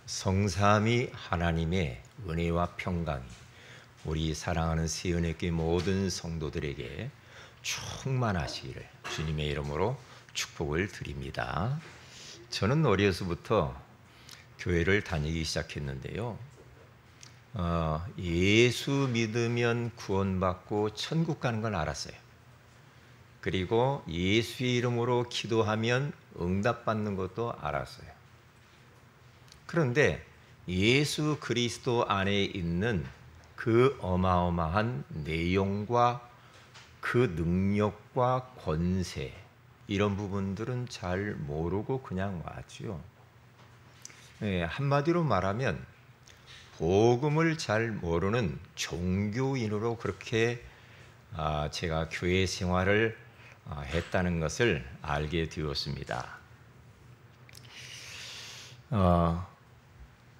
성삼위 하나님의 은혜와 평강이 우리 사랑하는 세은의교회 모든 성도들에게 충만하시기를 주님의 이름으로 축복을 드립니다. 저는 어려서부터 교회를 다니기 시작했는데요. 예수 믿으면 구원받고 천국 가는 걸 알았어요. 그리고 예수의 이름으로 기도하면 응답받는 것도 알았어요. 그런데 예수 그리스도 안에 있는 그 어마어마한 내용과 그 능력과 권세, 이런 부분들은 잘 모르고 그냥 왔죠. 한마디로 말하면 복음을 잘 모르는 종교인으로 그렇게 제가 교회 생활을 했다는 것을 알게 되었습니다.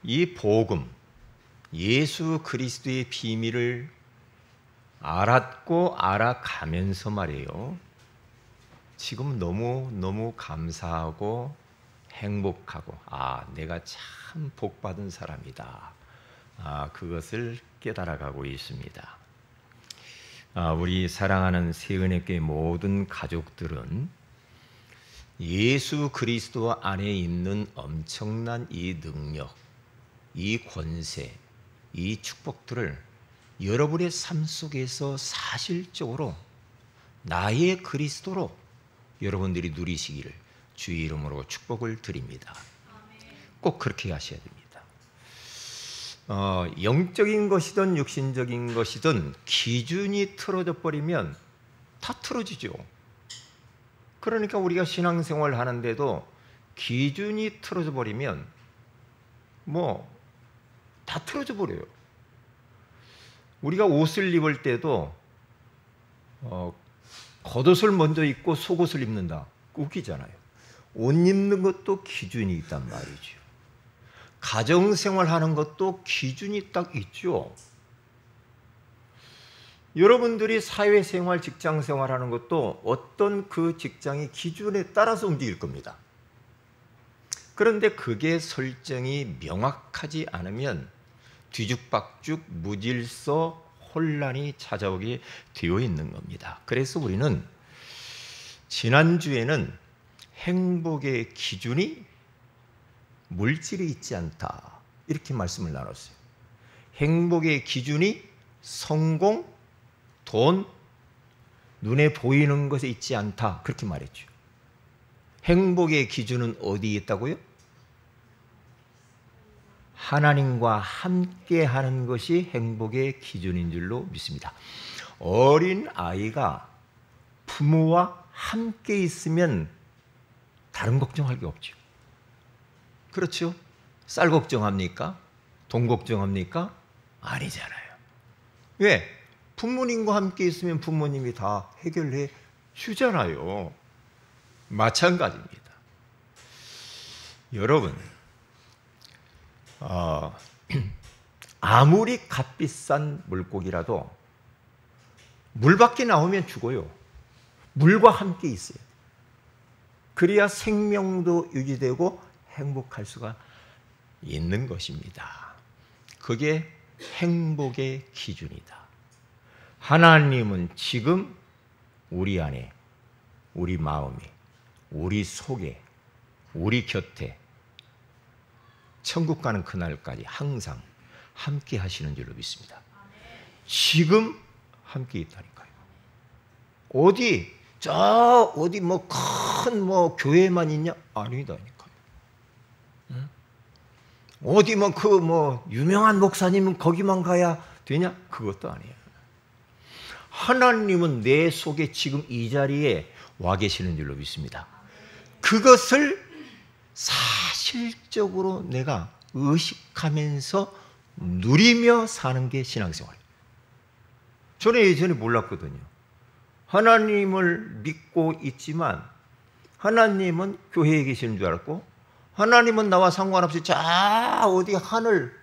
이 복음, 예수 그리스도의 비밀을 알았고 알아가면서 말이에요, 지금 너무 감사하고 행복하고 내가 참 복받은 사람이다, 그것을 깨달아가고 있습니다. 우리 사랑하는 세은의교회 모든 가족들은 예수 그리스도 안에 있는 엄청난 이 능력, 이 권세, 이 축복들을 여러분의 삶 속에서 사실적으로 나의 그리스도로 여러분들이 누리시기를 주의 이름으로 축복을 드립니다. 꼭 그렇게 하셔야 됩니다. 영적인 것이든 육신적인 것이든 기준이 틀어져 버리면 다 틀어지죠. 그러니까 우리가 신앙생활 하는데도 기준이 틀어져 버리면 다 틀어져 버려요. 우리가 옷을 입을 때도 겉옷을 먼저 입고 속옷을 입는다, 웃기잖아요. 옷 입는 것도 기준이 있단 말이죠. 가정생활 하는 것도 기준이 딱 있죠. 여러분들이 사회생활, 직장생활 하는 것도 어떤 그 직장의 기준에 따라서 움직일 겁니다. 그런데 그게 설정이 명확하지 않으면 뒤죽박죽, 무질서, 혼란이 찾아오게 되어 있는 겁니다. 그래서 우리는 지난주에는 행복의 기준이 물질에 있지 않다, 이렇게 말씀을 나눴어요. 행복의 기준이 성공, 돈, 눈에 보이는 것에 있지 않다, 그렇게 말했죠. 행복의 기준은 어디에 있다고요? 하나님과 함께 하는 것이 행복의 기준인 줄로 믿습니다. 어린 아이가 부모와 함께 있으면 다른 걱정할 게 없죠. 그렇죠? 쌀 걱정합니까? 돈 걱정합니까? 아니잖아요. 왜? 부모님과 함께 있으면 부모님이 다 해결해 주잖아요. 마찬가지입니다. 여러분, 아무리 값비싼 물고기라도 물 밖에 나오면 죽어요. 물과 함께 있어요. 그래야 생명도 유지되고 행복할 수가 있는 것입니다. 그게 행복의 기준이다. 하나님은 지금 우리 안에, 우리 마음에, 우리 속에, 우리 곁에 천국 가는 그날까지 항상 함께 하시는 줄로 믿습니다. 지금 함께 있다니까요. 어디 큰 교회만 있냐? 아니다니까요. 어디 유명한 목사님은 거기만 가야 되냐? 그것도 아니에요. 하나님은 내 속에 지금 이 자리에 와 계시는 줄로 믿습니다. 그것을 사실적으로 내가 의식하면서 누리며 사는 게 신앙생활이에요. 저는 예전에 몰랐거든요. 하나님을 믿고 있지만 하나님은 교회에 계시는 줄 알았고, 하나님은 나와 상관없이 어디 하늘,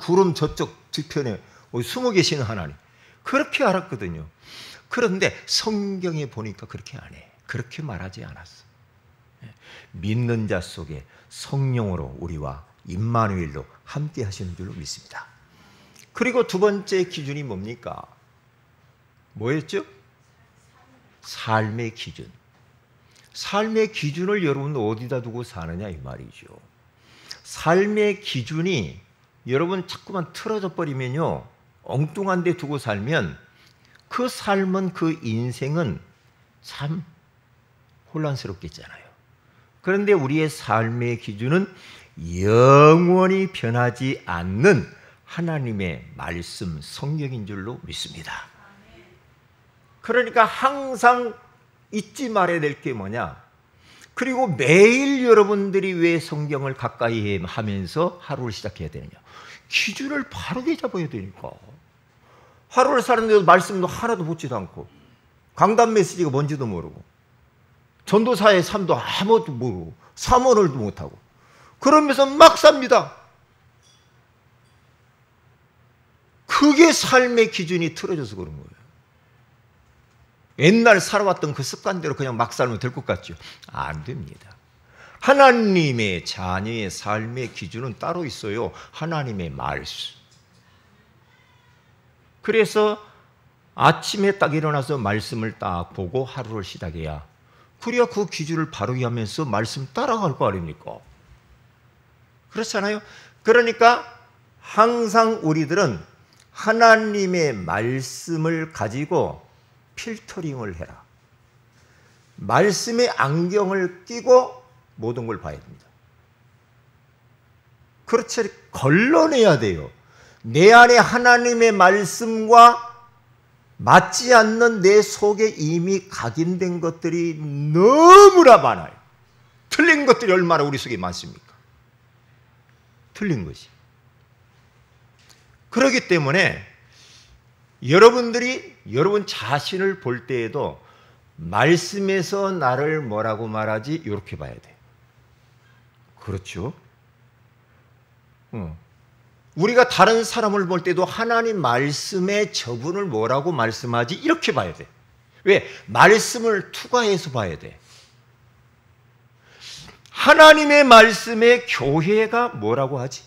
구름 저쪽 뒤편에 숨어 계시는 하나님, 그렇게 알았거든요. 그런데 성경에 보니까 그렇게 안 해. 그렇게 말하지 않았어. 믿는 자 속에 성령으로 우리와 임마누엘로 함께 하시는 줄로 믿습니다. 그리고 두 번째 기준이 뭡니까? 뭐였죠? 삶의 기준. 삶의 기준을 여러분 어디다 두고 사느냐 이 말이죠. 삶의 기준이 여러분 자꾸만 틀어져 버리면요, 엉뚱한 데 두고 살면 그 삶은, 그 인생은 참 혼란스럽겠잖아요. 그런데 우리의 삶의 기준은 영원히 변하지 않는 하나님의 말씀, 성경인 줄로 믿습니다. 그러니까 항상 잊지 말아야 될 게 뭐냐? 그리고 매일 여러분들이 왜 성경을 가까이 하면서 하루를 시작해야 되느냐? 기준을 바르게 잡아야 되니까. 하루를 사는데도 말씀도 하나도 보지도 않고, 강단 메시지가 뭔지도 모르고, 전도사의 삶도 아무것도 모르고, 사모를도 못하고, 그러면서 막 삽니다. 그게 삶의 기준이 틀어져서 그런 거예요. 옛날 살아왔던 그 습관대로 그냥 막 살면 될 것 같죠? 안 됩니다. 하나님의 자녀의 삶의 기준은 따로 있어요. 하나님의 말씀. 그래서 아침에 딱 일어나서 말씀을 딱 보고 하루를 시작해야, 그래야 그 기준을 바르게 하면서 말씀 따라갈 거 아닙니까? 그렇잖아요. 그러니까 항상 우리들은 하나님의 말씀을 가지고 필터링을 해라. 말씀의 안경을 끼고 모든 걸 봐야 됩니다. 그렇지, 걸러내야 돼요. 내 안에 하나님의 말씀과 맞지 않는 내 속에 이미 각인된 것들이 너무나 많아요. 틀린 것들이 얼마나 우리 속에 많습니까? 틀린 것이. 그렇기 때문에 여러분들이 여러분 자신을 볼 때에도 말씀에서 나를 뭐라고 말하지? 이렇게 봐야 돼요. 그렇죠? 우리가 다른 사람을 볼 때도 하나님 말씀의 저분을 뭐라고 말씀하지? 이렇게 봐야 돼. 왜? 말씀을 투과해서 봐야 돼. 하나님의 말씀에 교회가 뭐라고 하지?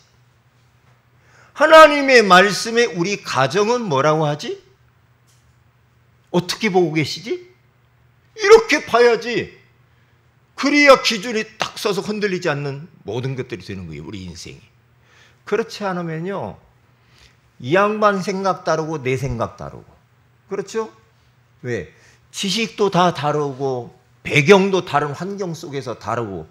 하나님의 말씀에 우리 가정은 뭐라고 하지? 어떻게 보고 계시지? 이렇게 봐야지. 그래야 기준이 딱 서서 흔들리지 않는 모든 것들이 되는 거예요, 우리 인생이. 그렇지 않으면요, 이 양반 생각 다르고 내 생각 다르고. 그렇죠? 왜? 지식도 다 다르고 배경도 다른 환경 속에서 다르고,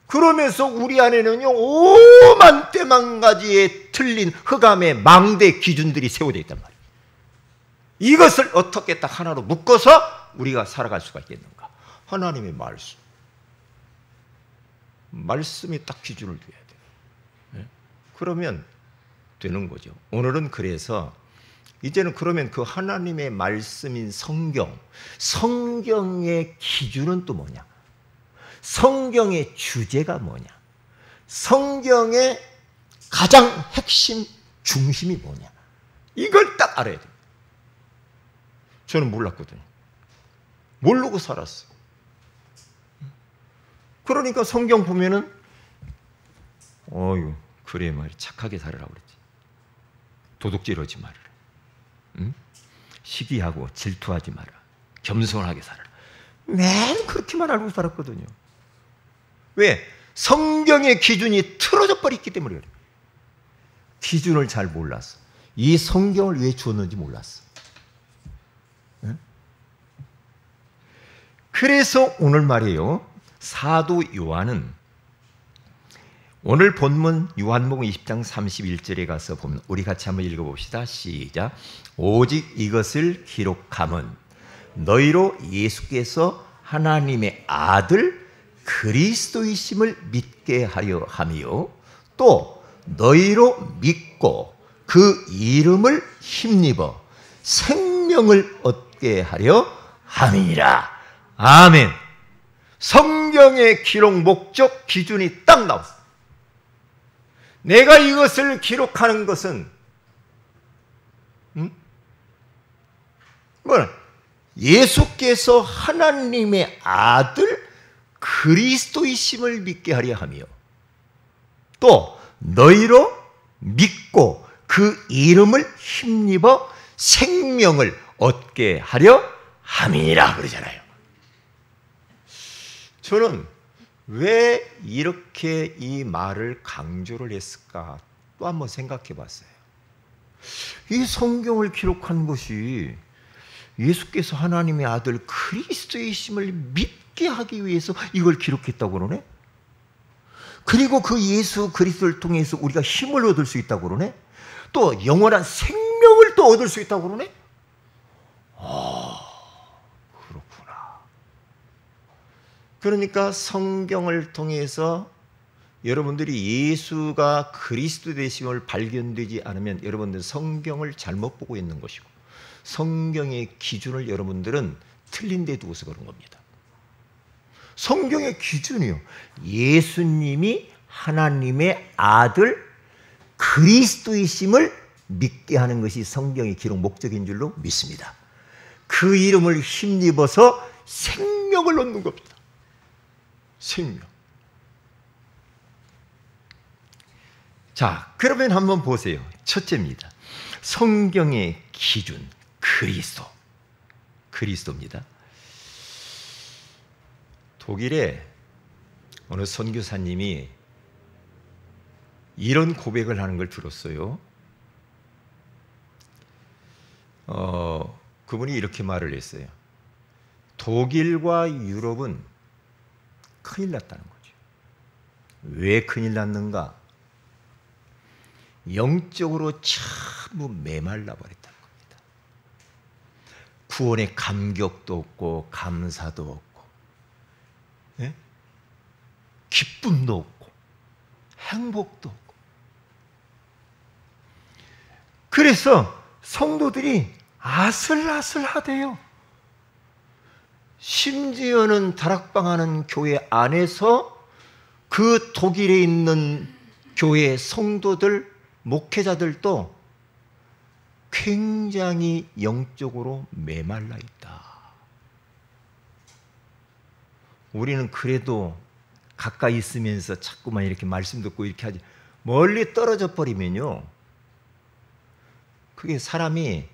그러면서 우리 안에는요 오만 때만 가지의 틀린 흑암의 망대 기준들이 세워져 있단 말이에요. 이것을 어떻게 딱 하나로 묶어서 우리가 살아갈 수가 있겠는가? 하나님의 말씀. 말씀이 딱 기준을 둬야 돼요. 네? 그러면 되는 거죠. 오늘은 그래서 이제는 그러면 그 하나님의 말씀인 성경, 성경의 기준은 또 뭐냐? 성경의 주제가 뭐냐? 성경의 가장 핵심 중심이 뭐냐? 이걸 딱 알아야 돼요. 저는 몰랐거든요. 모르고 살았어요. 그러니까 성경 보면은 어유 그래 말이 착하게 살으라고 그랬지. 도둑질하지 말아라. 응? 시기하고 질투하지 마라. 겸손하게 살아라. 맨 그렇게만 알고 살았거든요. 왜? 성경의 기준이 틀어져 버렸기 때문에 그래요. 기준을 잘 몰랐어. 이 성경을 왜 주었는지 몰랐어. 응? 그래서 오늘 말이에요, 사도 요한은 오늘 본문 요한복음 20장 31절에 가서 보면, 우리 같이 한번 읽어봅시다. 시작. 오직 이것을 기록함은 너희로 예수께서 하나님의 아들 그리스도이심을 믿게 하려 함이요, 또 너희로 믿고 그 이름을 힘입어 생명을 얻게 하려 함이니라. 아멘. 성경의 기록 목적 기준이 딱 나왔어. 내가 이것을 기록하는 것은 뭐냐? 예수께서 하나님의 아들 그리스도이심을 믿게 하려 하며 또 너희로 믿고 그 이름을 힘입어 생명을 얻게 하려 함이니라 그러잖아요. 저는 왜 이렇게 이 말을 강조를 했을까 또 한번 생각해 봤어요. 이 성경을 기록한 것이 예수께서 하나님의 아들 그리스도이심을 믿게 하기 위해서 이걸 기록했다고 그러네? 그리고 그 예수 그리스도를 통해서 우리가 힘을 얻을 수 있다고 그러네? 또 영원한 생명을 또 얻을 수 있다고 그러네? 그렇구나. 그러니까 성경을 통해서 여러분들이 예수가 그리스도 되심을 발견되지 않으면 여러분들은 성경을 잘못 보고 있는 것이고 성경의 기준을 여러분들은 틀린 데 두고서 그런 겁니다. 성경의 기준이요. 예수님이 하나님의 아들 그리스도이심을 믿게 하는 것이 성경의 기록 목적인 줄로 믿습니다. 그 이름을 힘입어서 생명을 얻는 겁니다. 생명. 자, 그러면 한번 보세요. 첫째입니다. 성경의 기준, 그리스도입니다. 독일에 어느 선교사님이 이런 고백을 하는 걸 들었어요. 그분이 이렇게 말을 했어요. 독일과 유럽은 큰일 났다는 거죠. 왜 큰일 났는가? 영적으로 전부 메말라 버렸다는 겁니다. 구원의 감격도 없고 감사도 없고 예? 기쁨도 없고 행복도 없고 그래서 성도들이 아슬아슬하대요. 심지어는 다락방하는 교회 안에서 그 독일에 있는 교회 성도들 목회자들도 굉장히 영적으로 메말라 있다. 우리는 그래도 가까이 있으면서 자꾸만 이렇게 말씀 듣고 이렇게 하지 멀리 떨어져 버리면요 그게 사람이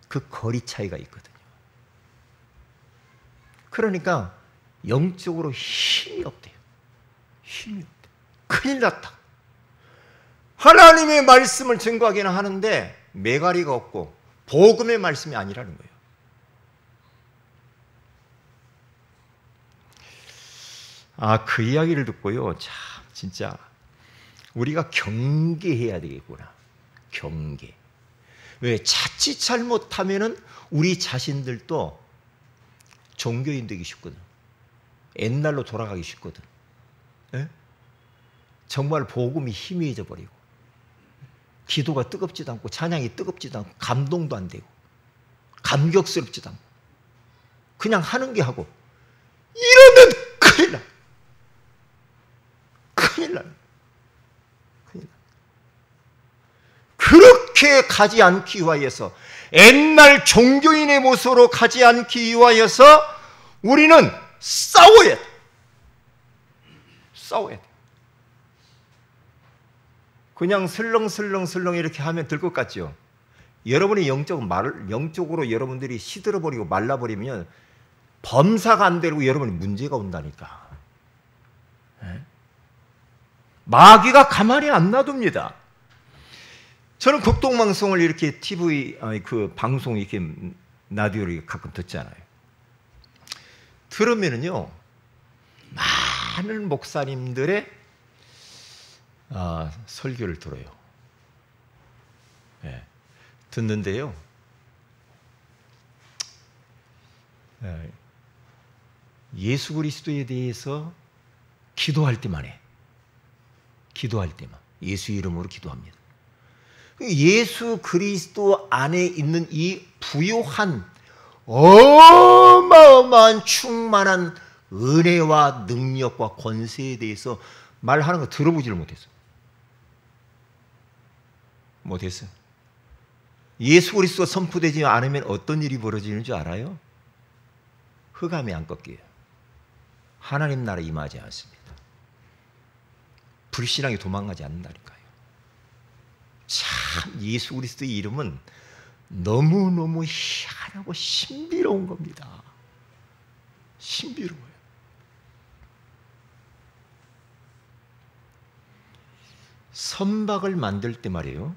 그 거리 차이가 있거든요. 그러니까 영적으로 힘이 없대요. 힘이 없대. 큰일 났다. 하나님의 말씀을 증거하기는 하는데 매가리가 없고 복음의 말씀이 아니라는 거예요. 그 이야기를 듣고요. 참 진짜 우리가 경계해야 되겠구나. 경계. 왜? 자칫 잘못하면은 우리 자신들도 종교인 되기 쉽거든. 옛날로 돌아가기 쉽거든. 예? 정말 복음이 희미해져 버리고 기도가 뜨겁지도 않고 찬양이 뜨겁지도 않고 감동도 안 되고 감격스럽지도 않고 그냥 하는 게 하고 이러면 큰일 나. 큰일 나. 큰일 나. 그렇게 가지 않기 위하여서 옛날 종교인의 모습으로 가지 않기 위하여서 우리는 싸워야 돼. 싸워야 돼. 그냥 슬렁슬렁 이렇게 하면 될 것 같죠? 여러분이 영적으로 여러분들이 시들어버리고 말라버리면 범사가 안 되고 여러분이 문제가 온다니까. 마귀가 가만히 안 놔둡니다. 저는 극동방송을 이렇게 TV, 그 방송 이렇게 라디오를 가끔 듣잖아요. 들으면은요, 많은 목사님들의 설교를 들어요. 네. 듣는데요. 예수 그리스도에 대해서 기도할 때만 해. 기도할 때만. 예수 이름으로 기도합니다. 예수 그리스도 안에 있는 이 부요한 어마어마한 충만한 은혜와 능력과 권세에 대해서 말하는 거 들어보지를 못했어. 못했어요. 예수 그리스도가 선포되지 않으면 어떤 일이 벌어지는 줄 알아요? 흑암이 안 꺾여요. 하나님 나라 임하지 않습니다. 불신앙이 도망가지 않는다니까요. 참 예수 그리스도의 이름은 너무너무 희한하고 신비로운 겁니다. 신비로워요. 선박을 만들 때 말이에요.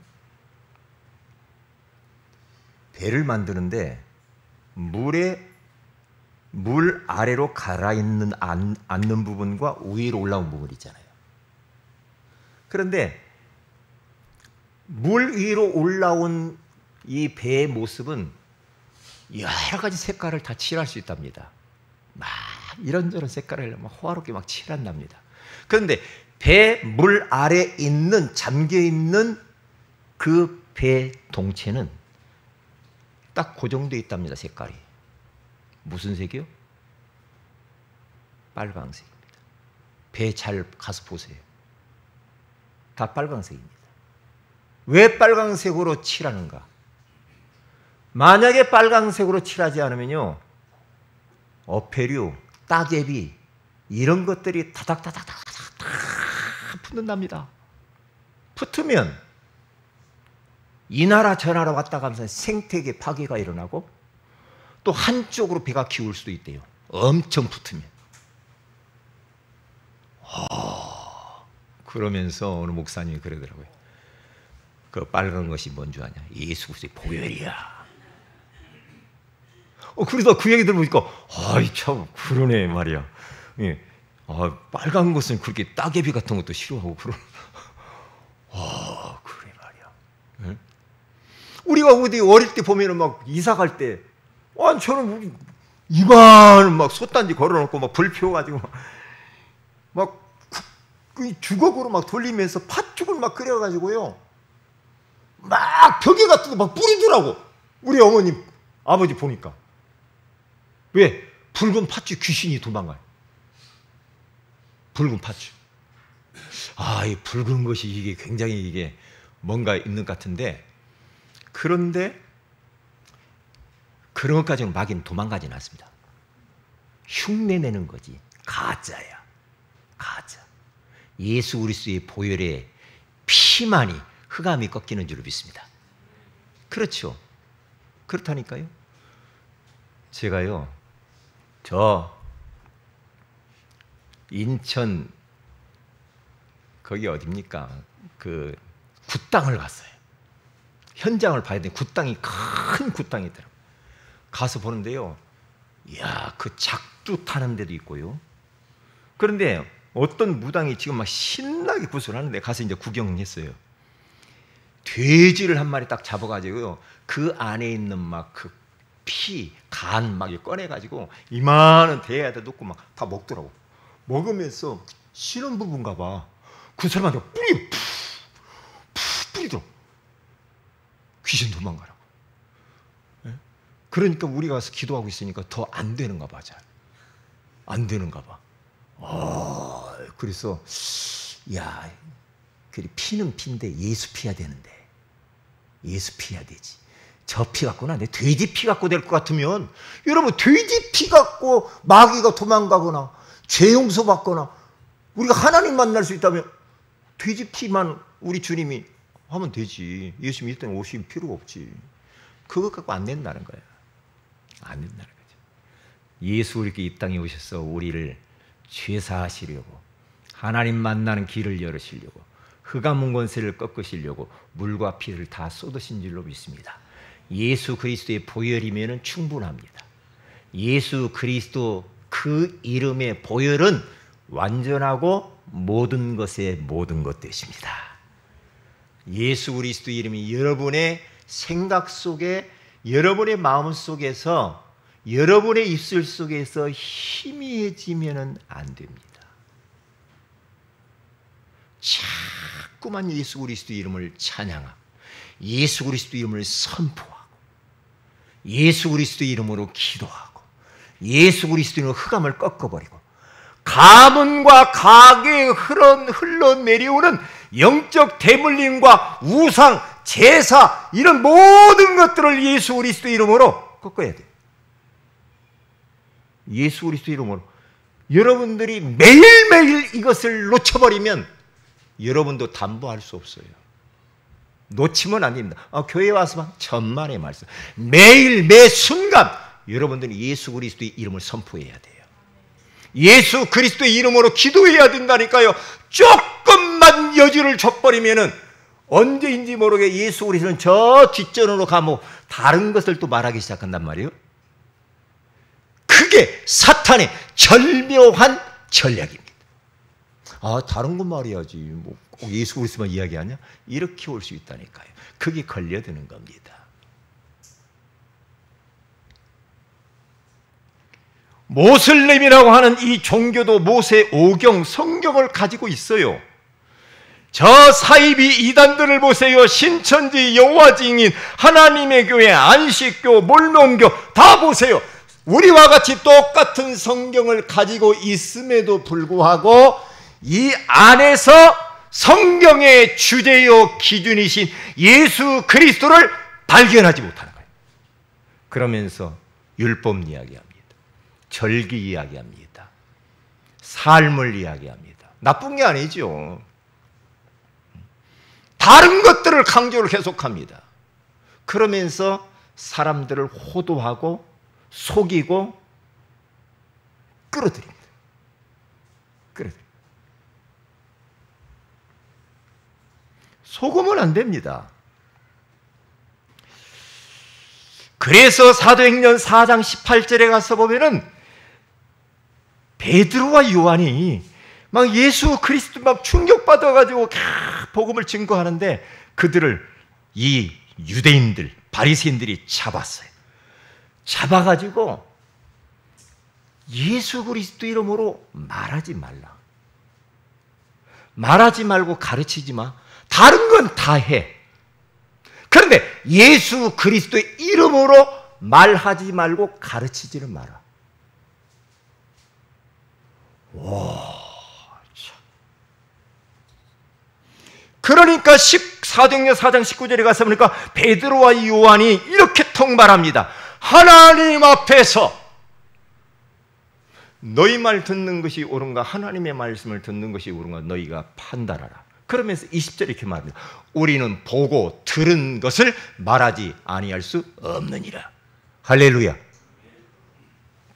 배를 만드는데 물 아래로 가라앉는 않는 부분과 위로 올라온 부분 있잖아요. 그런데 물 위로 올라온 이 배의 모습은 여러 가지 색깔을 다 칠할 수 있답니다. 막 이런저런 색깔을 막 호화롭게 막 칠한답니다. 그런데 배 물 아래 있는 잠겨 있는 그 배 동체는 딱 고정되어 있답니다. 색깔이 무슨 색이요? 빨강색입니다. 배 잘 가서 보세요. 다 빨강색입니다. 왜 빨강색으로 칠하는가? 만약에 빨강색으로 칠하지 않으면요, 어패류, 따개비 이런 것들이 다닥다닥다닥 다 붙는답니다. 붙으면 이 나라 저 나라 왔다 가면서 생태계 파괴가 일어나고 또 한쪽으로 배가 기울 수도 있대요. 엄청 붙으면. 그러면서 어느 목사님이 그러더라고요. 그 빨간 것이 뭔 줄 아냐? 예수 그리스도의 보혈이야. 그러다 그 얘기 들어보니까 아이 참 그러네 말이야. 예. 빨간 것은 그렇게 따개비 같은 것도 싫어하고 그래 말이야. 예? 우리가 어디 어릴 때 보면은 막 이사 갈 때, 저는 이만 막 솥단지 걸어놓고 막 불 피워가지고 막 주걱으로 막 돌리면서 팥죽을 막 끓여가지고요, 막 벽에 같은 거 막 뿌리더라고. 우리 어머님, 아버지 보니까. 왜? 붉은 팥죽 귀신이 도망가요. 붉은 팥죽. 이 붉은 것이 이게 굉장히 이게 뭔가 있는 것 같은데, 그런데 그런 것까지는 마귀는 도망가지는 않습니다. 흉내내는 거지. 가짜야. 가짜. 예수 그리스도의 보혈에 피만이 흑암이 꺾이는 줄로 믿습니다. 그렇죠. 그렇다니까요. 제가요, 저 인천 거기 어딥니까? 그 굿당을 갔어요. 현장을 봐야 돼. 굿당이 큰 굿당이 있더라고요. 가서 보는데요, 이야, 그 작두 타는 데도 있고요. 그런데 어떤 무당이 지금 막 신나게 구슬을 하는데 가서 이제 구경했어요. 돼지를 한 마리 딱 잡아가지고요, 그 안에 있는 막 그 피, 간 막 꺼내가지고 이만한 대야에다 놓고 막 다 먹더라고. 먹으면서 쉬는 부분가 봐. 그 사람한테 푹 뿌리더라고. 귀신 도망가라고. 그러니까 우리가 가서 기도하고 있으니까 더 안 되는가 봐. 잘 안 되는가 봐. 그래서 야, 그래 피는 피인데 예수 피해야 되는데, 예수 피해야 되지. 저 피 갖고는 안 돼. 돼지 피 갖고 될 것 같으면, 여러분 돼지 피 갖고 마귀가 도망가거나 죄 용서 받거나 우리가 하나님 만날 수 있다면 돼지 피만 우리 주님이 하면 되지. 예수 믿을 때는 오실 필요가 없지. 그것 갖고 안 된다는 거야. 안 된다는 거죠. 예수 이렇게 이 땅에 오셔서 우리를 죄사하시려고, 하나님 만나는 길을 열으시려고, 흑암 권세를 꺾으시려고 물과 피를 다 쏟으신 줄로 믿습니다. 예수 그리스도의 보혈이면 충분합니다. 예수 그리스도 그 이름의 보혈은 완전하고 모든 것의 모든 것 되십니다. 예수 그리스도 이름이 여러분의 생각 속에, 여러분의 마음 속에서, 여러분의 입술 속에서 희미해지면 안 됩니다. 자꾸만 예수 그리스도 이름을 찬양하고, 예수 그리스도 이름을 선포하고, 예수 그리스도 이름으로 기도하고, 예수 그리스도 이름으로 흑암을 꺾어버리고, 가문과 가계에 흘러내려오는 영적 대물림과 우상, 제사 이런 모든 것들을 예수 그리스도 이름으로 꺾어야 돼요. 예수 그리스도 이름으로. 여러분들이 매일매일 이것을 놓쳐버리면 여러분도 담보할 수 없어요. 놓치면 안 됩니다. 교회 와서만 천만의 말씀. 매일 매 순간 여러분들이 예수 그리스도의 이름을 선포해야 돼요. 예수 그리스도의 이름으로 기도해야 된다니까요. 조금만 여지를 줘버리면은 언제인지 모르게 예수 그리스도는 저 뒷전으로 가면 다른 것을 또 말하기 시작한단 말이에요. 그게 사탄의 절묘한 전략입니다. 다른 건 말해야지. 뭐 꼭 예수 그리스도만 이야기하냐? 이렇게 올 수 있다니까요. 그게 걸려드는 겁니다. 모슬렘이라고 하는 이 종교도 모세 오경 성경을 가지고 있어요. 저 사이비 이단들을 보세요. 신천지, 여호와 증인, 하나님의 교회, 안식교, 몰몬교 다 보세요. 우리와 같이 똑같은 성경을 가지고 있음에도 불구하고 이 안에서 성경의 주제요 기준이신 예수 그리스도를 발견하지 못하는 거예요. 그러면서 율법 이야기합니다. 절기 이야기합니다. 삶을 이야기합니다. 나쁜 게 아니죠. 다른 것들을 강조를 계속합니다. 그러면서 사람들을 호도하고 속이고 끌어들입니다. 속으면 안 됩니다. 그래서 사도행전 4장 18절에 가서 보면은 베드로와 요한이 막 예수 그리스도 막 충격받아가지고 복음을 증거하는데 그들을 이 유대인들, 바리새인들이 잡았어요. 잡아가지고 예수 그리스도 이름으로 말하지 말라. 말하지 말고 가르치지 마. 다른 건 다 해. 그런데 예수 그리스도의 이름으로 말하지 말고 가르치지는 마라. 그러니까 사도행전 4장 19절에 가서 보니까 베드로와 요한이 이렇게 통발합니다. 하나님 앞에서 너희 말 듣는 것이 옳은가 하나님의 말씀을 듣는 것이 옳은가 너희가 판단하라. 그러면서 20절에 이렇게 말합니다. 우리는 보고 들은 것을 말하지 아니할 수 없느니라. 할렐루야.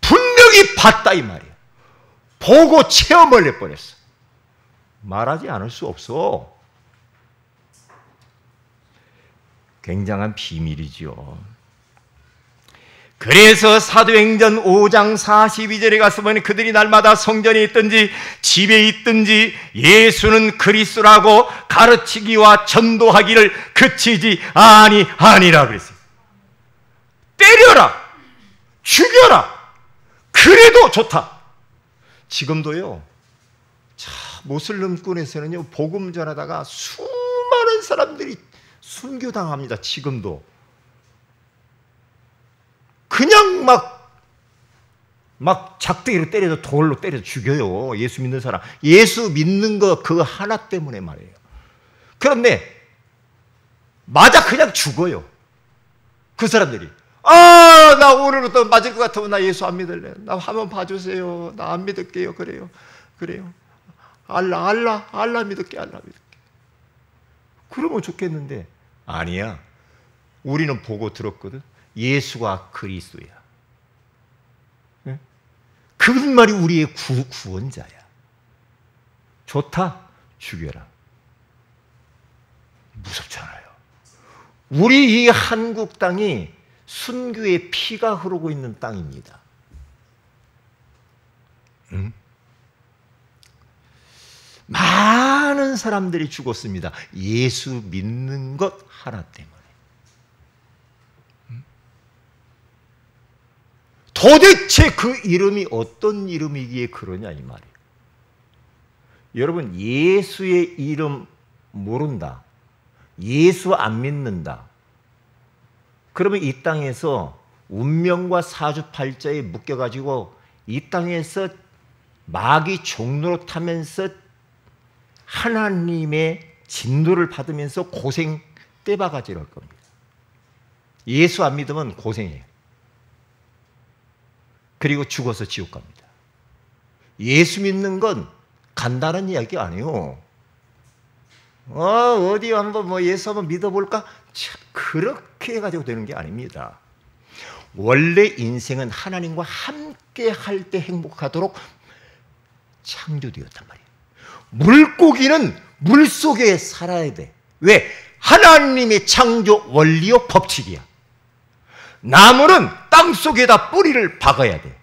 분명히 봤다 이 말이에요. 보고 체험을 해버렸어. 말하지 않을 수 없어. 굉장한 비밀이죠. 그래서 사도행전 5장 42절에 가서 보니 그들이 날마다 성전에 있든지 집에 있든지 예수는 그리스도라고 가르치기와 전도하기를 그치지 아니하니라 그랬어요. 때려라, 죽여라, 그래도 좋다. 지금도요, 모슬림권에서는요 복음 전하다가 수많은 사람들이 순교당합니다. 지금도 그냥 막 작대기로 때려서 돌로 때려서 죽여요. 예수 믿는 사람. 예수 믿는 거 그거 하나 때문에 말이에요. 그런데 맞아 그냥 죽어요. 그 사람들이. 나 오늘부터 맞을 것 같으면 나 예수 안 믿을래. 나 한번 봐주세요. 나 안 믿을게요. 그래요. 알라 믿을게. 그러면 좋겠는데 아니야. 우리는 보고 들었거든. 예수가 그리스도야. 그 말이 우리의 구원자야. 좋다. 죽여라. 무섭잖아요. 우리 이 한국 땅이 순교의 피가 흐르고 있는 땅입니다. 많은 사람들이 죽었습니다. 예수 믿는 것 하나 때문에. 도대체 그 이름이 어떤 이름이기에 그러냐 이 말이에요. 여러분 예수의 이름 모른다. 예수 안 믿는다. 그러면 이 땅에서 운명과 사주팔자에 묶여가지고 이 땅에서 마귀 종로로 타면서 하나님의 진노를 받으면서 고생 떼바가지를 할 겁니다. 예수 안 믿으면 고생해요. 그리고 죽어서 지옥 갑니다. 예수 믿는 건 간단한 이야기 아니에요. 어디 한번 뭐 예수 한번 믿어볼까? 참, 그렇게 해가지고 되는 게 아닙니다. 원래 인생은 하나님과 함께 할 때 행복하도록 창조되었단 말이에요. 물고기는 물속에 살아야 돼. 왜? 하나님의 창조 원리요 법칙이야. 나무는 땅속에다 뿌리를 박아야 돼.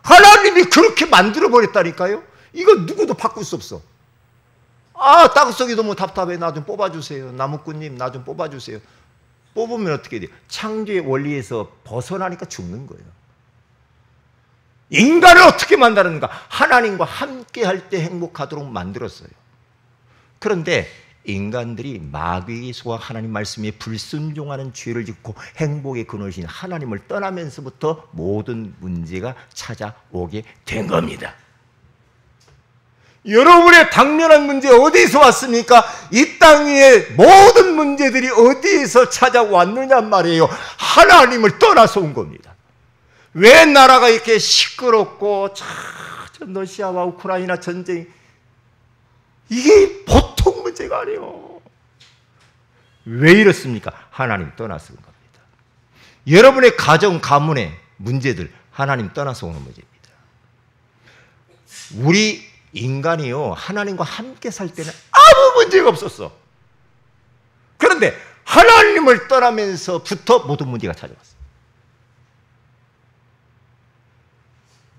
하나님이 그렇게 만들어버렸다니까요. 이거 누구도 바꿀 수 없어. 땅속이 너무 답답해. 나 좀 뽑아주세요. 나무꾼님 나 좀 뽑아주세요. 뽑으면 어떻게 돼요? 창조의 원리에서 벗어나니까 죽는 거예요. 인간을 어떻게 만드는가? 하나님과 함께 할 때 행복하도록 만들었어요. 그런데 인간들이 마귀의 소와 하나님 말씀에 불순종하는 죄를 짓고 행복의 근원이신 하나님을 떠나면서부터 모든 문제가 찾아오게 된 겁니다. 여러분의 당면한 문제 어디서 왔습니까? 이 땅 위에 모든 문제들이 어디에서 찾아왔느냐 말이에요. 하나님을 떠나서 온 겁니다. 왜 나라가 이렇게 시끄럽고 러시아와 우크라이나 전쟁이 이게 보통 문제가 아니에요. 왜 이렇습니까? 하나님 떠나서 온 겁니다. 여러분의 가정, 가문의 문제들 하나님 떠나서 오는 문제입니다. 우리 인간이요 하나님과 함께 살 때는 아무 문제가 없었어. 그런데 하나님을 떠나면서부터 모든 문제가 찾아왔어.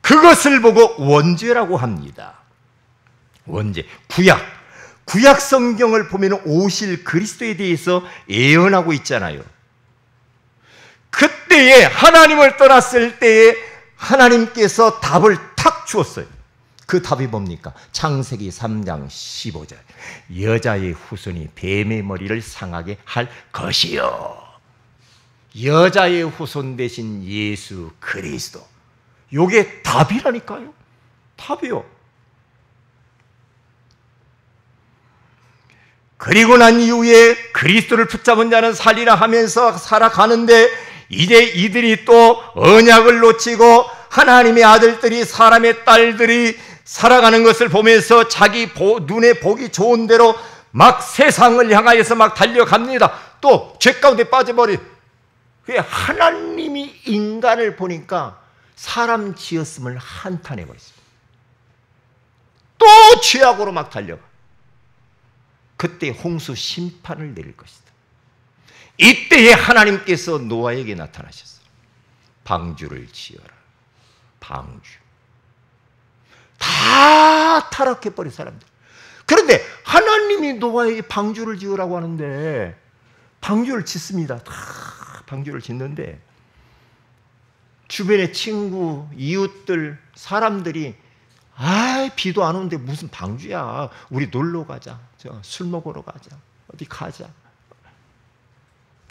그것을 보고 원죄라고 합니다. 원죄, 구약 성경을 보면 오실 그리스도에 대해서 예언하고 있잖아요. 그때에 하나님을 떠났을 때에 하나님께서 답을 탁 주었어요. 그 답이 뭡니까? 창세기 3장 15절. 여자의 후손이 뱀의 머리를 상하게 할 것이요. 여자의 후손 대신 예수 그리스도. 요게 답이라니까요. 답이요. 그리고 난 이후에 그리스도를 붙잡은 자는 살리라 하면서 살아가는데 이제 이들이 또 언약을 놓치고 하나님의 아들들이 사람의 딸들이 살아가는 것을 보면서 자기 눈에 보기 좋은 대로 막 세상을 향하여서 막 달려갑니다. 또 죄 가운데 빠져버린. 하나님이 인간을 보니까 사람 지었음을 한탄해버렸습니다. 또 죄악으로 막 달려가. 그때 홍수 심판을 내릴 것이다. 이때에 하나님께서 노아에게 나타나셨어요. 방주를 지어라. 방주. 다 타락해버린 사람들. 그런데 하나님이 노아에게 방주를 지으라고 하는데 방주를 짓습니다. 다 방주를 짓는데 주변의 친구, 이웃들, 사람들이 비도 안 오는데 무슨 방주야. 우리 놀러 가자. 술 먹으러 가자. 어디 가자.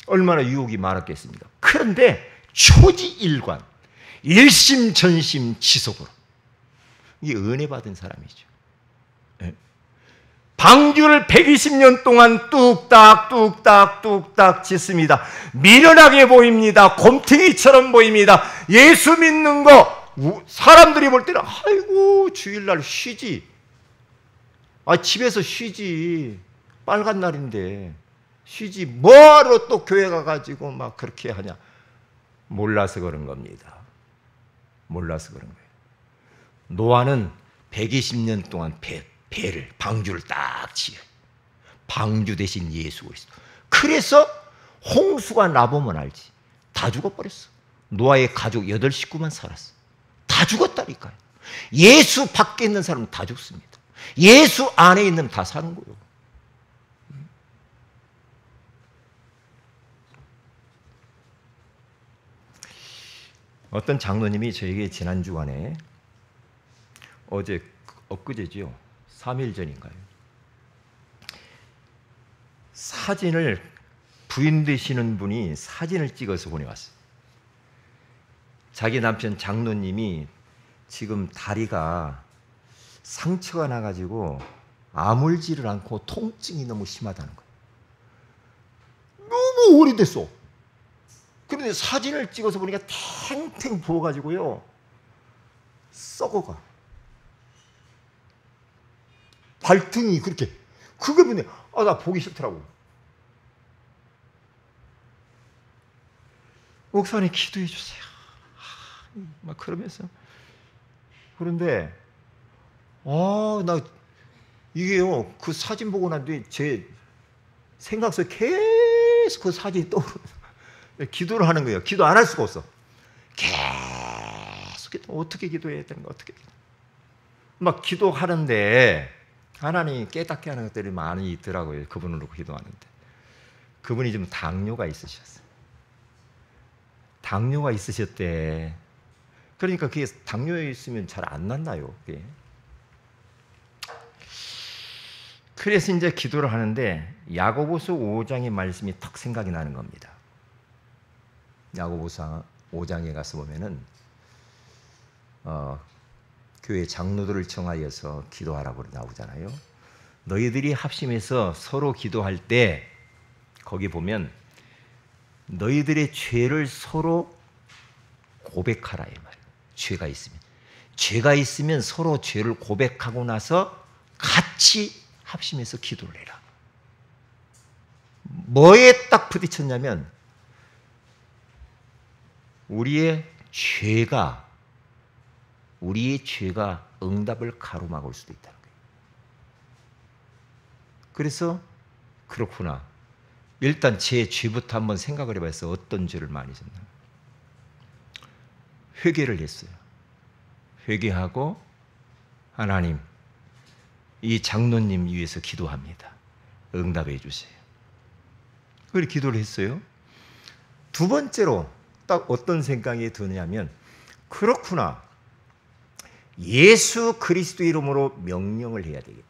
얼마나 유혹이 많았겠습니까? 그런데 초지일관, 일심전심지속으로 이게 은혜 받은 사람이죠. 방주를 120년 동안 뚝딱 짓습니다. 미련하게 보입니다. 곰탱이처럼 보입니다. 예수 믿는 거 사람들이 볼 때는 아이고 주일날 쉬지. 집에서 쉬지. 빨간 날인데 쉬지. 뭐하러 또 교회 가가지고 막 그렇게 하냐. 몰라서 그런 겁니다. 몰라서 그런 거예요. 노아는 120년 동안 방주를 딱 지어요. 방주 대신 예수 그리스도. 그래서 홍수가 나보면 알지. 다 죽어버렸어. 노아의 가족 8식구만 살았어. 다 죽었다니까요. 예수 밖에 있는 사람은 다 죽습니다. 예수 안에 있는 다 사는 거예요. 어떤 장로님이 저에게 지난 주간에 엊그제죠. 3일 전인가요? 사진을 부인 되시는 분이 사진을 찍어서 보내왔어요. 자기 남편 장로님이 지금 다리가 상처가 나가지고 아물지를 않고 통증이 너무 심하다는 거예요. 너무 오래됐어. 그런데 사진을 찍어서 보니까 탱탱 부어가지고요 썩어가. 발등이 그렇게. 그게 뭐냐? 나 보기 싫더라고. 목사님 기도해 주세요. 막 그러면서. 그런데 나 이게요, 그 사진 보고 난 뒤에 제 생각 속에 계속 그 사진이 떠오르는. 기도를 하는 거예요. 기도 안 할 수가 없어. 계속 어떻게 기도해야 되는가, 어떻게. 막 기도하는데 하나님이 깨닫게 하는 것들이 많이 있더라고요. 그분을 놓고 기도하는데. 그분이 좀 당뇨가 있으셨어요. 당뇨가 있으셨대. 그러니까 그게 당뇨에 있으면 잘 안 낫나요? 그게. 그래서 이제 기도를 하는데 야고보서 5장의 말씀이 탁 생각이 나는 겁니다. 야고보서 5장에 가서 보면은 교회 장로들을 정하여서 기도하라고 나오잖아요. 너희들이 합심해서 서로 기도할 때 거기 보면 너희들의 죄를 서로 고백하라 이 말이에요. 죄가 있으면 서로 죄를 고백하고 나서 같이 합심해서 기도를 해라. 뭐에 딱 부딪혔냐면 우리의 죄가 응답을 가로막을 수도 있다는 거예요. 그래서 그렇구나. 일단 제 죄부터 한번 생각을 해봤어요. 어떤 죄를 많이 졌나. 회개를 했어요. 회개하고 하나님, 이 장로님 위해서 기도합니다. 응답해 주세요. 그렇게 기도를 했어요. 두 번째로 딱 어떤 생각이 드냐면 그렇구나. 예수 그리스도 이름으로 명령을 해야 되겠다.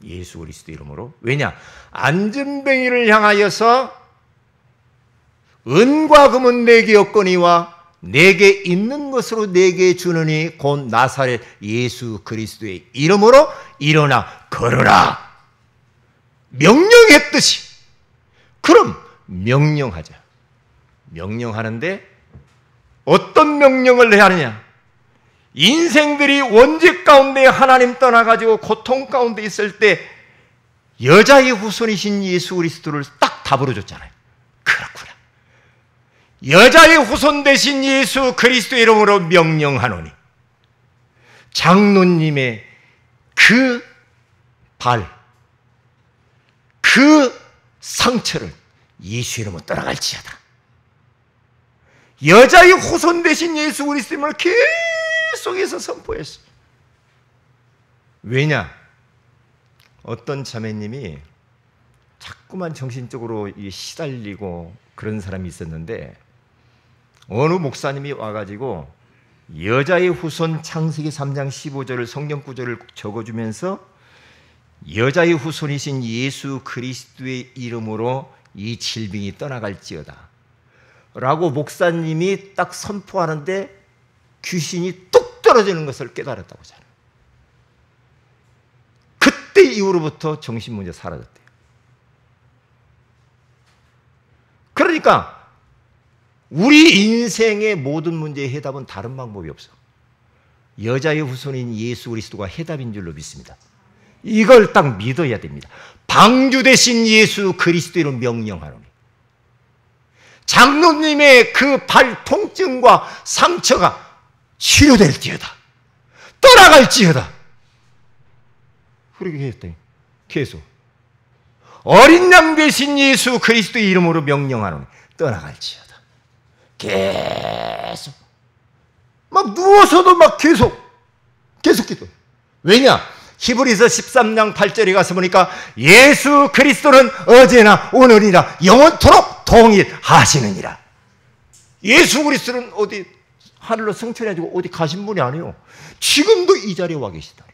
예수 그리스도 이름으로. 왜냐? 안전뱅이를 향하여서 은과 금은 내게 없거니와 내게 있는 것으로 내게 주느니 곧 나사렛 예수 그리스도의 이름으로 일어나 걸으라. 명령했듯이. 그럼 명령하자. 명령하는데 어떤 명령을 해야 하느냐? 인생들이 원죄 가운데 하나님 떠나가지고 고통 가운데 있을 때 여자의 후손이신 예수 그리스도를 딱 답으로 줬잖아요. 그렇구나. 여자의 후손 되신 예수 그리스도의 이름으로 명령하노니 장로님의 그 발, 그 상처를 예수 이름으로 떠나갈지어다. 여자의 후손 되신 예수 그리스도의 이름을 계속해서 선포했어요. 왜냐? 어떤 자매님이 자꾸만 정신적으로 시달리고 그런 사람이 있었는데 어느 목사님이 와가지고 여자의 후손 창세기 3장 15절을 성경 구절을 적어주면서 여자의 후손이신 예수 그리스도의 이름으로 이 질병이 떠나갈지어다 라고 목사님이 딱 선포하는데 귀신이 뚝 떨어지는 것을 깨달았다고 하잖아요. 그때 이후로부터 정신문제 사라졌대요. 그러니까 우리 인생의 모든 문제의 해답은 다른 방법이 없어. 여자의 후손인 예수 그리스도가 해답인 줄로 믿습니다. 이걸 딱 믿어야 됩니다. 방주 대신 예수 그리스도로 명령하노니 장로님의 그 발 통증과 상처가 치료될지어다. 떠나갈지어다. 그렇게 했더니 계속 어린 양 대신 예수 그리스도의 이름으로 명령하노니 떠나갈지어다. 계속 막 누워서도 막 계속 기도. 왜냐? 히브리서 13장 8절에 가서 보니까 예수 그리스도는 어제나 오늘이나 영원토록 동일하시느니라. 예수 그리스도는 어디 하늘로 승천해가지고 어디 가신 분이 아니에요. 지금도 이 자리에 와 계시다.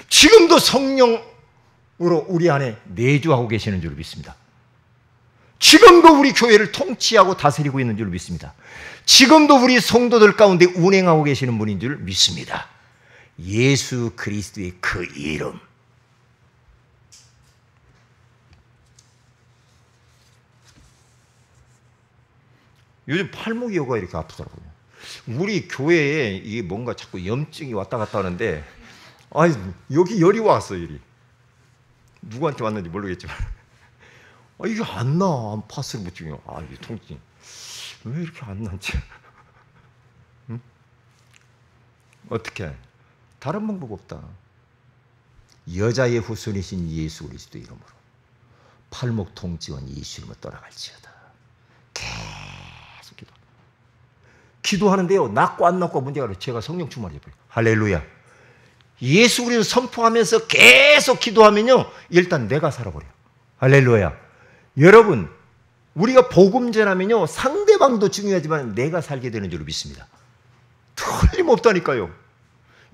지금도 성령으로 우리 안에 내주하고 계시는 줄 믿습니다. 지금도 우리 교회를 통치하고 다스리고 있는 줄 믿습니다. 지금도 우리 성도들 가운데 운행하고 계시는 분인 줄 믿습니다. 예수 그리스도의 그 이름. 요즘 팔목 여가 이렇게 아프더라고요. 우리 교회에 이게 뭔가 자꾸 염증이 왔다 갔다 하는데 아니, 여기 열이 왔어, 열이. 누구한테 왔는지 모르겠지만. 이게 안 나. 파스를 못 찍어. 이게 통증. 왜 이렇게 안 나지? 응? 어떻게? 다른 방법 없다. 여자의 후손이신 예수 그리스도 이름으로 팔목 통증은 예수 이름으로 떠나갈지어다. 계속 기도하는데요. 낫고 안 낫고 문제가 아니라 제가 성령 충만해 버려요. 할렐루야. 예수 그리스도 선포하면서 계속 기도하면요. 일단 내가 살아버려요. 할렐루야. 여러분, 우리가 복음 전하면요. 상대방도 중요하지만 내가 살게 되는 줄 믿습니다. 틀림없다니까요.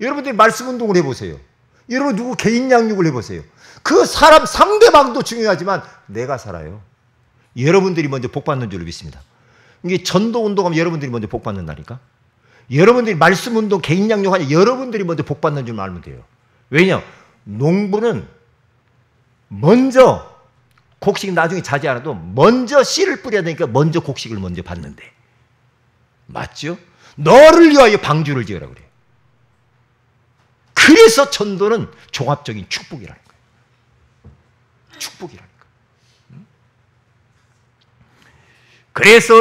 여러분들이 말씀 운동을 해보세요. 여러분 누구 개인 양육을 해보세요. 그 사람 상대방도 중요하지만 내가 살아요. 여러분들이 먼저 복 받는 줄 믿습니다. 이게 전도 운동하면 여러분들이 먼저 복 받는다니까. 여러분들이 말씀 운동 개인 양육하니 여러분들이 먼저 복 받는 줄 알면 돼요. 왜냐? 농부는 먼저 곡식 나중에 자지 않아도 먼저 씨를 뿌려야 되니까 먼저 곡식을 먼저 받는데. 맞죠? 너를 위하여 방주를 지으라 그래요. 그래서 전도는 종합적인 축복이라니까요. 축복이라니까. 그래서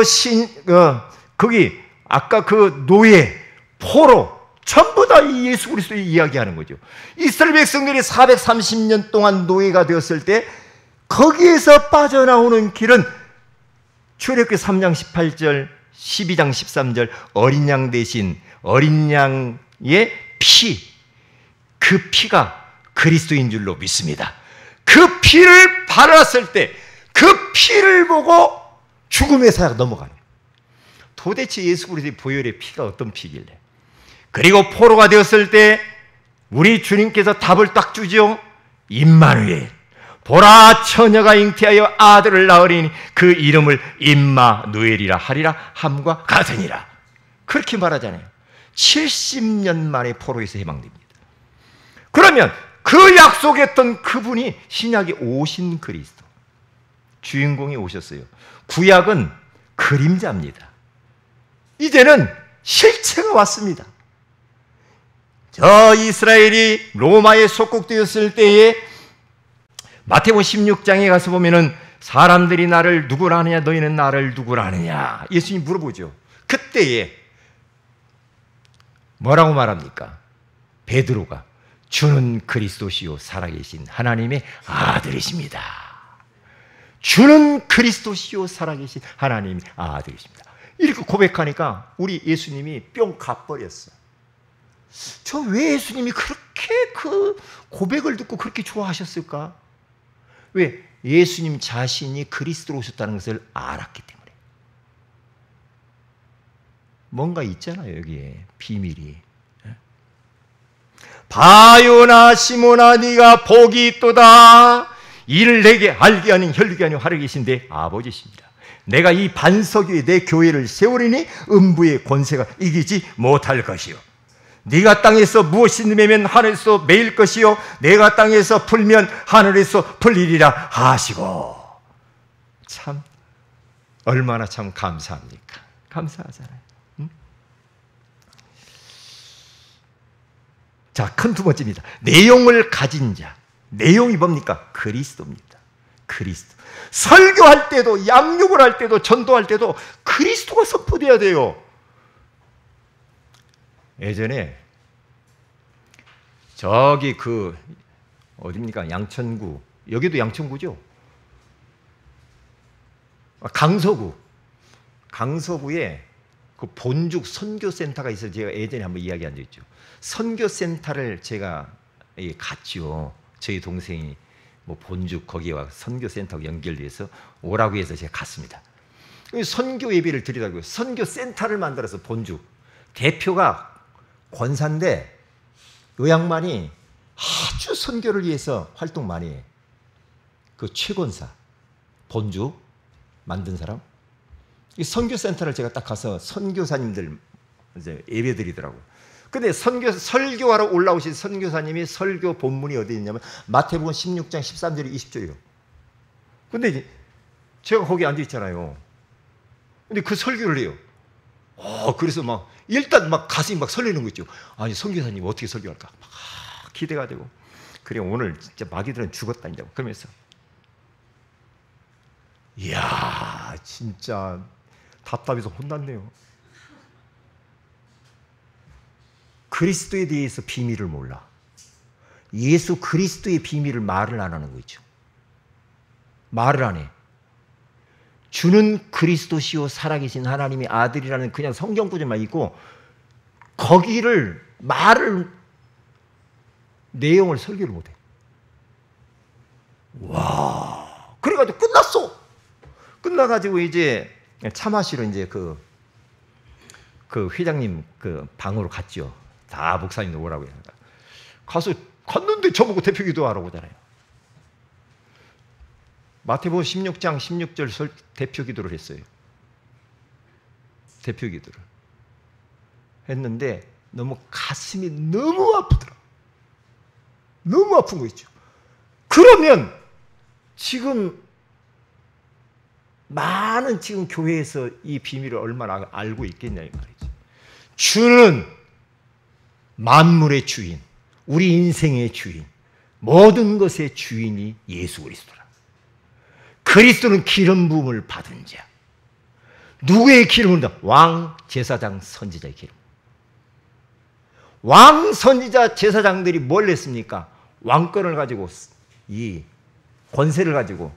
거기 아까 그 노예, 포로 전부 다 이 예수 그리스도를 이야기하는 거죠. 이스라엘 백성들이 430년 동안 노예가 되었을 때 거기에서 빠져나오는 길은 출애굽기 3장 18절, 12장 13절 어린 양 대신 어린 양의 피, 그 피가 그리스도인 줄로 믿습니다. 그 피를 발랐을 때 그 피를 보고 죽음의 사야가 넘어가는 거예요. 도대체 예수 그리스도의 보혈의 피가 어떤 피길래? 그리고 포로가 되었을 때 우리 주님께서 답을 딱 주죠. 임마누엘, 보라 처녀가 잉태하여 아들을 낳으리니 그 이름을 임마누엘이라 하리라 함과 같으니라. 그렇게 말하잖아요. 70년 만에 포로에서 해방됩니다. 그러면 그 약속했던 그분이 신약에 오신 그리스도, 주인공이 오셨어요. 구약은 그림자입니다. 이제는 실체가 왔습니다. 저 이스라엘이 로마에 속국되었을 때에 마태복음 16장에 가서 보면은 사람들이 나를 누구라 하느냐, 너희는 나를 누구라 하느냐, 예수님이 물어보죠. 그때에 뭐라고 말합니까? 베드로가 주는 그리스도시요 살아계신 하나님의 아들이십니다. 주는 그리스도시요 살아계신 하나님의 아들이십니다. 이렇게 고백하니까 우리 예수님이 뿅 가버렸어요. 저 왜 예수님이 그렇게 그 고백을 듣고 그렇게 좋아하셨을까? 왜? 예수님 자신이 그리스도로 오셨다는 것을 알았기 때문에. 뭔가 있잖아요, 여기에 비밀이. 바요나 시몬아, 네가 복이 있도다. 이를 내게 알게 하는 혈육이 아니요 하늘에 계신데 아버지십니다. 내가 이 반석 위에 내 교회를 세우리니 음부의 권세가 이기지 못할 것이요, 네가 땅에서 무엇이 매면 하늘에서 매일 것이요, 내가 땅에서 풀면 하늘에서 풀리리라 하시고. 참 얼마나 참 감사합니까? 감사하잖아요. 응? 자, 큰 두 번째입니다. 내용을 가진 자. 내용이 뭡니까? 그리스도입니다. 그리스도. 설교할 때도, 양육을 할 때도, 전도할 때도 그리스도가 선포돼야 돼요. 예전에 저기 어디입니까? 양천구, 여기도 양천구죠? 강서구에 그 본죽 선교센터가 있어서 제가 예전에 한번 이야기한 적 있죠. 선교센터를 제가 갔죠. 저희 동생이 본죽 거기와 선교센터하고 연결돼서 오라고 해서 제가 갔습니다. 선교 예배를 드리라고요. 선교센터를 만들어서 본죽 대표가 권사인데 이 양반이 아주 선교를 위해서 활동 많이 해. 그 최권사, 본죽 만든 사람. 이 선교센터를 제가 딱 가서 선교사님들 이제 예배 드리더라고요. 근데 설교하러 올라오신 선교사님이 설교 본문이 어디 있냐면 마태복음 16장 13절 20절이요. 근데 이제 제가 거기 앉아 있잖아요. 근데 그 설교를 해요. 그래서 일단 가슴이 설레는 거 있죠. 아니, 선교사님 어떻게 설교할까? 기대가 되고, 그래 오늘 진짜 마귀들은 죽었다 이제 그러면서, 이야 진짜 답답해서 혼났네요. 그리스도에 대해서 비밀을 몰라. 예수 그리스도의 비밀을 말을 안 하는 거 있죠. 말을 안 해. 주는 그리스도시요 살아계신 하나님의 아들이라는 그냥 성경 구절만 있고, 거기를 말을, 내용을 설교를 못해. 와, 그래가지고 끝났어. 끝나가지고 이제 차 마시러 이제 그 회장님 그 방으로 갔죠. 다 목사님들 오라고 해서 갔는데 저보고 대표 기도하라고 하잖아요. 마태복음 16장 16절 대표 기도를 했어요. 대표 기도를 했는데 너무 가슴이 너무 아프더라. 너무 아픈 거 있죠. 그러면 지금 많은 지금 교회에서 이 비밀을 얼마나 알고 있겠냐 이 말이죠. 주는 만물의 주인, 우리 인생의 주인, 모든 것의 주인이 예수 그리스도라. 그리스도는 기름 부음을 받은 자. 누구의 기름을 받아? 왕, 제사장, 선지자의 기름. 왕, 선지자, 제사장들이 뭘 했습니까? 왕권을 가지고, 이 권세를 가지고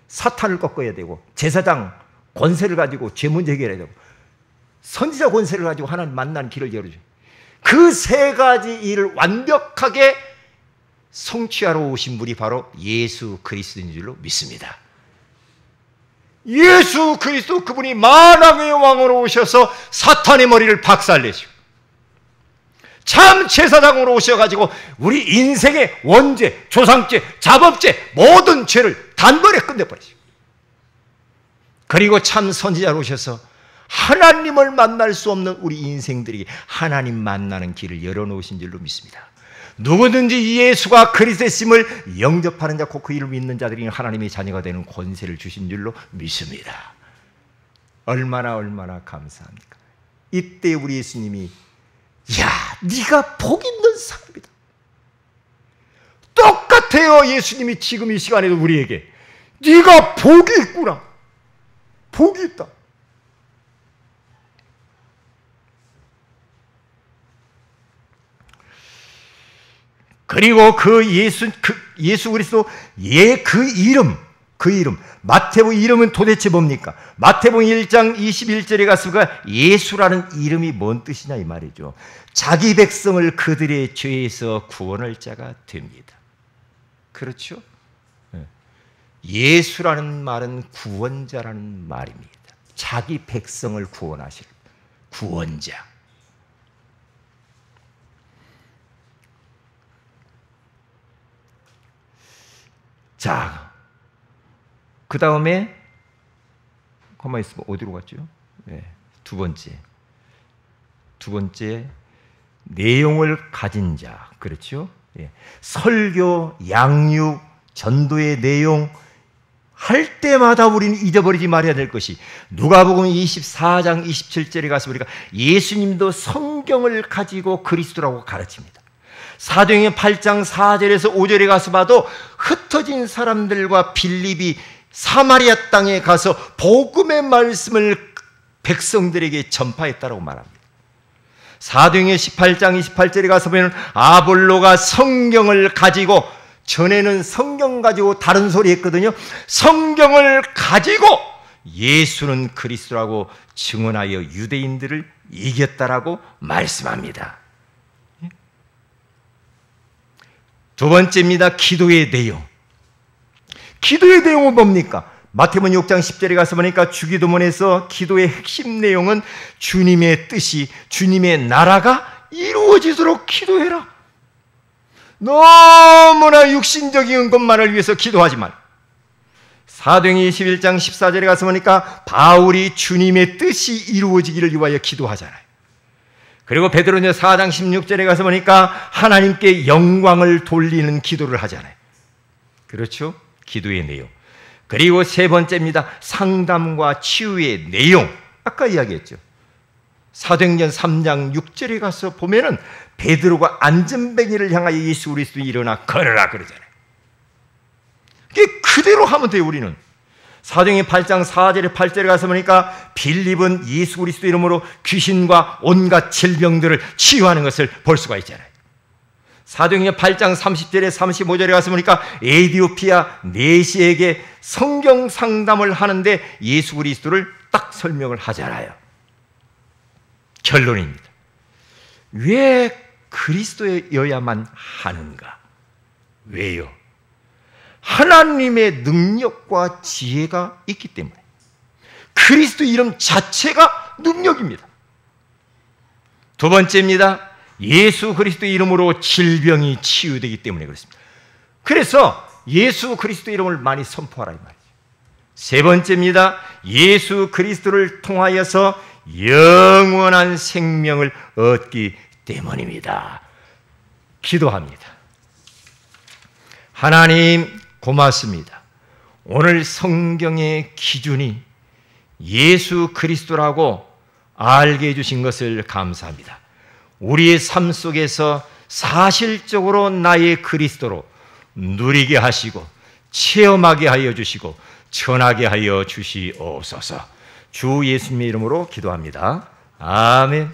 사탄을 꺾어야 되고, 제사장 권세를 가지고 죄 문제 해결해야 되고, 선지자 권세를 가지고 하나님 만나는 길을 열어줘요. 그 세 가지 일을 완벽하게 성취하러 오신 분이 바로 예수 그리스도인 줄로 믿습니다. 예수 그리스도, 그분이 만왕의 왕으로 오셔서 사탄의 머리를 박살내시고 참 제사장으로 오셔가지고 우리 인생의 원죄, 조상죄, 자범죄 모든 죄를 단번에 끝내버리시고, 그리고 참 선지자로 오셔서 하나님을 만날 수 없는 우리 인생들에게 하나님 만나는 길을 열어놓으신 줄로 믿습니다. 누구든지 예수가 그리스도심을 영접하는 자, 곧 그 이름을 믿는 자들이 하나님의 자녀가 되는 권세를 주신 줄로 믿습니다. 얼마나 감사합니까? 이때 우리 예수님이, 야, 네가 복 있는 사람이다. 똑같아요. 예수님이 지금 이 시간에도 우리에게 네가 복이 있구나. 복이 있다. 그리고 그 예수 그리스도 그 이름 마태복음 이름은 도대체 뭡니까? 마태복음 1장 21절에 가서 예수라는 이름이 뭔 뜻이냐 이 말이죠. 자기 백성을 그들의 죄에서 구원할 자가 됩니다. 그렇죠? 예수라는 말은 구원자라는 말입니다. 자기 백성을 구원하실 구원자. 자, 그 다음에 가만히 있으면 어디로 갔죠? 네, 두 번째 내용을 가진 자. 그렇죠? 예. 설교, 양육, 전도의 내용 할 때마다 우리는 잊어버리지 말아야 될 것이, 누가복음 24장 27절에 가서 우리가 예수님도 성경을 가지고 그리스도라고 가르칩니다. 사도행전 8장 4절에서 5절에 가서 봐도 흩어진 사람들과 빌립이 사마리아 땅에 가서 복음의 말씀을 백성들에게 전파했다고 말합니다. 사도행전 18장 28절에 가서 보면 아볼로가 성경을 가지고, 전에는 성경 가지고 다른 소리 했거든요. 성경을 가지고 예수는 그리스도라고 증언하여 유대인들을 이겼다라고 말씀합니다. 두 번째입니다. 기도의 내용. 기도의 내용은 뭡니까? 마태복음 6장 10절에 가서 보니까 주기도문에서 기도의 핵심 내용은 주님의 뜻이, 주님의 나라가 이루어지도록 기도해라. 너무나 육신적인 것만을 위해서 기도하지 말. 사도행전 21장 14절에 가서 보니까 바울이 주님의 뜻이 이루어지기를 위하여 기도하잖아요. 그리고 베드로전서 4장 16절에 가서 보니까 하나님께 영광을 돌리는 기도를 하잖아요. 그렇죠? 기도의 내용. 그리고 세 번째입니다. 상담과 치유의 내용. 아까 이야기했죠. 사도행전 3장 6절에 가서 보면은 베드로가 안전뱅이를 향하여 예수 그리스도 일어나 걸어라 그러잖아요. 그대로 하면 돼요. 우리는 사도행전 8장 4절에 8절에 가서 보니까 빌립은 예수 그리스도 이름으로 귀신과 온갖 질병들을 치유하는 것을 볼 수가 있잖아요. 사도행전 8장 30절에 35절에 가서 보니까 에디오피아 내시에게 성경 상담을 하는데 예수 그리스도를 딱 설명을 하잖아요. 결론입니다. 왜 그리스도여야만 하는가? 왜요? 하나님의 능력과 지혜가 있기 때문에. 그리스도 이름 자체가 능력입니다. 두 번째입니다. 예수 그리스도 이름으로 질병이 치유되기 때문에 그렇습니다. 그래서 예수 그리스도 이름을 많이 선포하라 이 말이죠. 세 번째입니다. 예수 그리스도를 통하여서 영원한 생명을 얻기 때문입니다. 기도합니다. 하나님 고맙습니다. 오늘 성경의 기준이 예수 그리스도라고 알게 해주신 것을 감사합니다. 우리의 삶 속에서 사실적으로 나의 그리스도로 누리게 하시고 체험하게 하여 주시고 전하게 하여 주시옵소서. 주 예수님의 이름으로 기도합니다. 아멘.